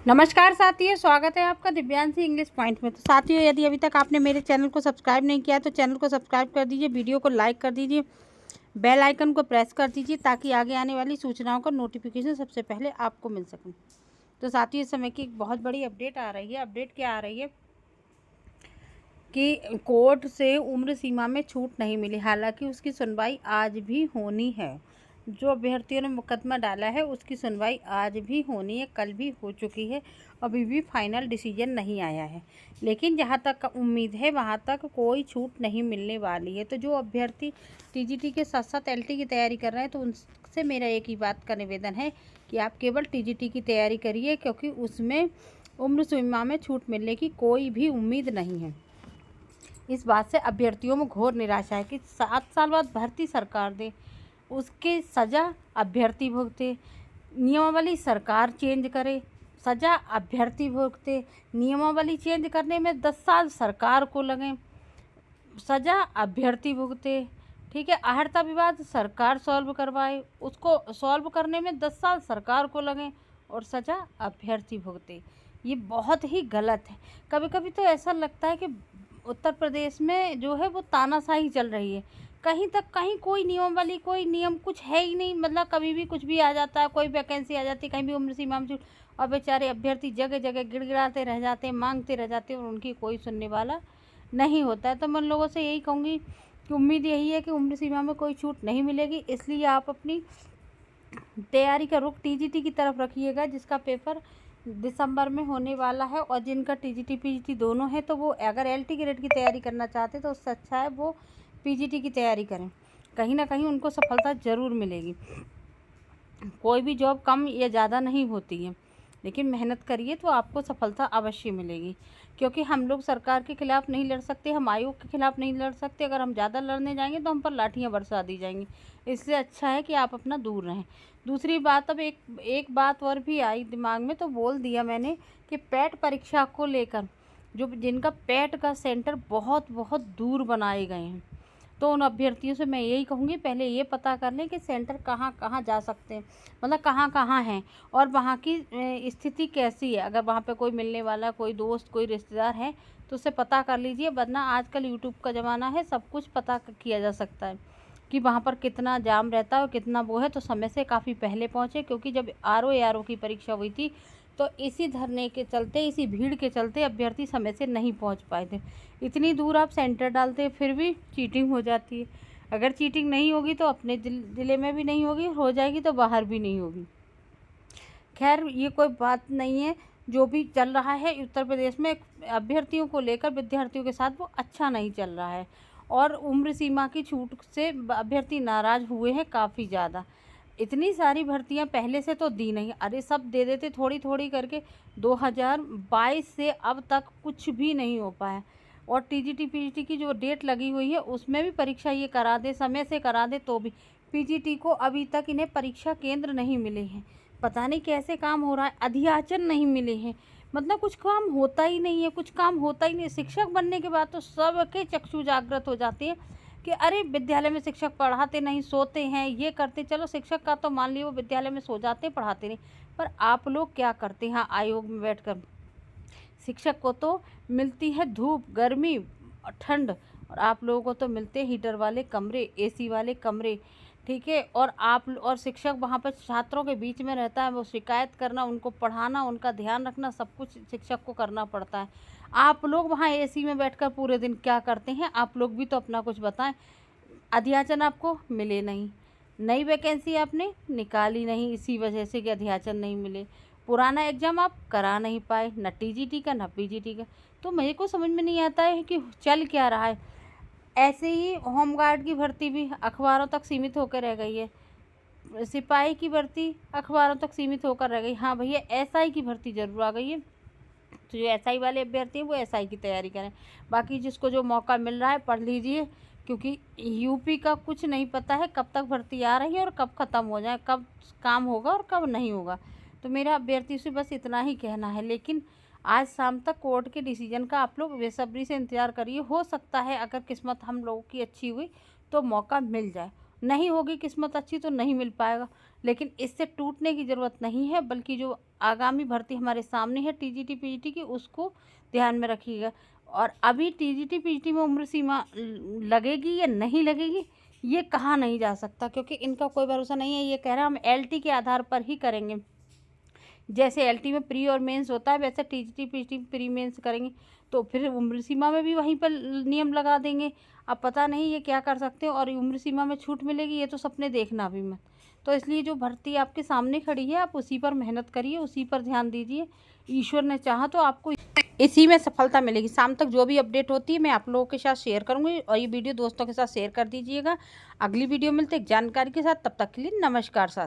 नमस्कार साथियों, स्वागत है आपका दिव्यांशी इंग्लिश पॉइंट में। तो साथियों, यदि अभी तक आपने मेरे चैनल को सब्सक्राइब नहीं किया तो चैनल को सब्सक्राइब कर दीजिए, वीडियो को लाइक कर दीजिए, बेल आइकन को प्रेस कर दीजिए ताकि आगे आने वाली सूचनाओं का नोटिफिकेशन सबसे पहले आपको मिल सके। तो साथियों, इस समय की एक बहुत बड़ी अपडेट आ रही है। अपडेट क्या आ रही है कि कोर्ट से उम्र सीमा में छूट नहीं मिली, हालांकि उसकी सुनवाई आज भी होनी है। जो अभ्यर्थियों ने मुकदमा डाला है उसकी सुनवाई आज भी होनी है, कल भी हो चुकी है, अभी भी फाइनल डिसीजन नहीं आया है। लेकिन जहाँ तक उम्मीद है वहाँ तक कोई छूट नहीं मिलने वाली है। तो जो अभ्यर्थी टीजीटी के साथ साथ एलटी की तैयारी कर रहे हैं तो उनसे मेरा एक ही बात का निवेदन है कि आप केवल टीजीटी की तैयारी करिए, क्योंकि उसमें उम्र सीमा में छूट मिलने की कोई भी उम्मीद नहीं है। इस बात से अभ्यर्थियों में घोर निराशा है कि 7 साल बाद भर्ती सरकार दे, उसके सज़ा अभ्यर्थी भुगते, नियमावली सरकार चेंज करे, सज़ा अभ्यर्थी भुगते, नियमावली चेंज करने में 10 साल सरकार को लगे, सज़ा अभ्यर्थी भुगते। ठीक है, आहर्ता विवाद सरकार सॉल्व करवाए, उसको सॉल्व करने में 10 साल सरकार को लगे और सज़ा अभ्यर्थी भुगते। ये बहुत ही गलत है। कभी कभी तो ऐसा लगता है कि उत्तर प्रदेश में जो है वो तानाशाही चल रही है। कहीं कोई नियमावली, कोई नियम कुछ है ही नहीं। मतलब कभी भी कुछ भी आ जाता है, कोई वैकेंसी आ जाती है, कहीं भी उम्र सीमा में छूट, और बेचारे अभ्यर्थी जगह जगह गिड़गिड़ाते रह जाते हैं, मांगते रह जाते हैं और उनकी कोई सुनने वाला नहीं होता है। तो मैं लोगों से यही कहूँगी कि उम्मीद यही है कि उम्र सीमा में कोई छूट नहीं मिलेगी, इसलिए आप अपनी तैयारी का रुख टीजीटी की तरफ रखिएगा, जिसका पेपर दिसंबर में होने वाला है। और जिनका टीजीटी पीजीटी दोनों है तो वो अगर एलटी ग्रेड की तैयारी करना चाहते तो उससे अच्छा है वो पीजीटी की तैयारी करें। कहीं ना कहीं उनको सफलता ज़रूर मिलेगी। कोई भी जॉब कम या ज़्यादा नहीं होती है, लेकिन मेहनत करिए तो आपको सफलता अवश्य मिलेगी। क्योंकि हम लोग सरकार के खिलाफ़ नहीं लड़ सकते, हम आयोग के खिलाफ़ नहीं लड़ सकते। अगर हम ज़्यादा लड़ने जाएंगे तो हम पर लाठियाँ बरसा दी जाएंगी। इससे अच्छा है कि आप अपना दूर रहें। दूसरी बात, अब एक बात और भी आई दिमाग में, तो बोल दिया मैंने कि पैट परीक्षा को लेकर जो जिनका पैट का सेंटर बहुत बहुत दूर बनाए गए हैं, तो उन अभ्यर्थियों से मैं यही कहूँगी, पहले ये पता कर लें कि सेंटर कहाँ कहाँ जा सकते हैं, मतलब कहाँ कहाँ हैं और वहाँ की स्थिति कैसी है। अगर वहाँ पे कोई मिलने वाला, कोई दोस्त, कोई रिश्तेदार है तो उससे पता कर लीजिए, वरना आजकल यूट्यूब का ज़माना है, सब कुछ पता किया जा सकता है कि वहाँ पर कितना जाम रहता है और कितना वो है। तो समय से काफ़ी पहले पहुँचे, क्योंकि जब आरओ की परीक्षा हुई थी तो इसी धरने के चलते, इसी भीड़ के चलते अभ्यर्थी समय से नहीं पहुंच पाए थे। इतनी दूर आप सेंटर डालते फिर भी चीटिंग हो जाती है। अगर चीटिंग नहीं होगी तो अपने ज़िले में भी नहीं होगी, हो जाएगी तो बाहर भी नहीं होगी। खैर, ये कोई बात नहीं है। जो भी चल रहा है उत्तर प्रदेश में अभ्यर्थियों को लेकर, विद्यार्थियों के साथ, वो अच्छा नहीं चल रहा है। और उम्र सीमा की छूट से अभ्यर्थी नाराज़ हुए हैं काफ़ी ज़्यादा। इतनी सारी भर्तियां पहले से तो दी नहीं, अरे सब दे देते थोड़ी थोड़ी करके। 2022 से अब तक कुछ भी नहीं हो पाया। और टीजीटी पीजीटी की जो डेट लगी हुई है उसमें भी परीक्षा ये करा दे, समय से करा दे, तो भी पीजीटी को अभी तक इन्हें परीक्षा केंद्र नहीं मिले हैं। पता नहीं कैसे काम हो रहा है, अधियाचन नहीं मिले हैं। मतलब कुछ काम होता ही नहीं है, कुछ काम होता ही नहीं। शिक्षक बनने के बाद तो सबके चक्षु जागृत हो जाते हैं कि अरे विद्यालय में शिक्षक पढ़ाते नहीं, सोते हैं, ये करते। चलो शिक्षक का तो मान लिया वो विद्यालय में सो जाते, पढ़ाते नहीं, पर आप लोग क्या करते हैं आयोग में बैठकर? शिक्षक को तो मिलती है धूप, गर्मी, ठंड, और आप लोगों को तो मिलते हीटर वाले कमरे, एसी वाले कमरे। ठीक है, और शिक्षक वहाँ पर छात्रों के बीच में रहता है, वो शिकायत करना, उनको पढ़ाना, उनका ध्यान रखना, सब कुछ शिक्षक को करना पड़ता है। आप लोग वहाँ एसी में बैठकर पूरे दिन क्या करते हैं? आप लोग भी तो अपना कुछ बताएं। अध्याचन आपको मिले नहीं, नई वैकेंसी आपने निकाली नहीं, इसी वजह से कि अध्याचन नहीं मिले। पुराना एग्ज़ाम आप करा नहीं पाए, न टीजीटी का न पीजीटी का। तो मेरे को समझ में नहीं आता है कि चल क्या रहा है। ऐसे ही होमगार्ड की भर्ती भी अखबारों तक सीमित होकर रह गई है, सिपाही की भर्ती अखबारों तक सीमित होकर रह गई। हाँ भैया, एसआई की भर्ती ज़रूर आ गई है, तो जो एसआई वाले अभ्यर्थी हैं वो एसआई की तैयारी करें। बाकी जिसको जो मौका मिल रहा है पढ़ लीजिए, क्योंकि यूपी का कुछ नहीं पता है कब तक भर्ती आ रही है और कब ख़त्म हो जाए, कब काम होगा और कब नहीं होगा। तो मेरा अभ्यर्थी से बस इतना ही कहना है। लेकिन आज शाम तक कोर्ट के डिसीजन का आप लोग बेसब्री से इंतज़ार करिए। हो सकता है अगर किस्मत हम लोगों की अच्छी हुई तो मौका मिल जाए, नहीं होगी किस्मत अच्छी तो नहीं मिल पाएगा। लेकिन इससे टूटने की ज़रूरत नहीं है, बल्कि जो आगामी भर्ती हमारे सामने है टीजीटी पीजीटी की, उसको ध्यान में रखिएगा। और अभी टीजीटी पीजीटी में उम्र सीमा लगेगी या नहीं लगेगी ये कहा नहीं जा सकता, क्योंकि इनका कोई भरोसा नहीं है। ये कह रहा है हम एलटी के आधार पर ही करेंगे, जैसे एलटी में प्री और मेंस होता है वैसे टीजीटी पीजीटी प्री मेंस करेंगे, तो फिर उम्र सीमा में भी वहीं पर नियम लगा देंगे। अब पता नहीं ये क्या कर सकते हैं, और उम्र सीमा में छूट मिलेगी ये तो सपने देखना भी मत। तो इसलिए जो भर्ती आपके सामने खड़ी है आप उसी पर मेहनत करिए, उसी पर ध्यान दीजिए। ईश्वर ने चाहा तो आपको इसी में सफलता मिलेगी। शाम तक जो भी अपडेट होती है मैं आप लोगों के साथ शेयर करूँगी, और ये वीडियो दोस्तों के साथ शेयर कर दीजिएगा। अगली वीडियो मिलते एक जानकारी के साथ, तब तक के लिए नमस्कार साथ।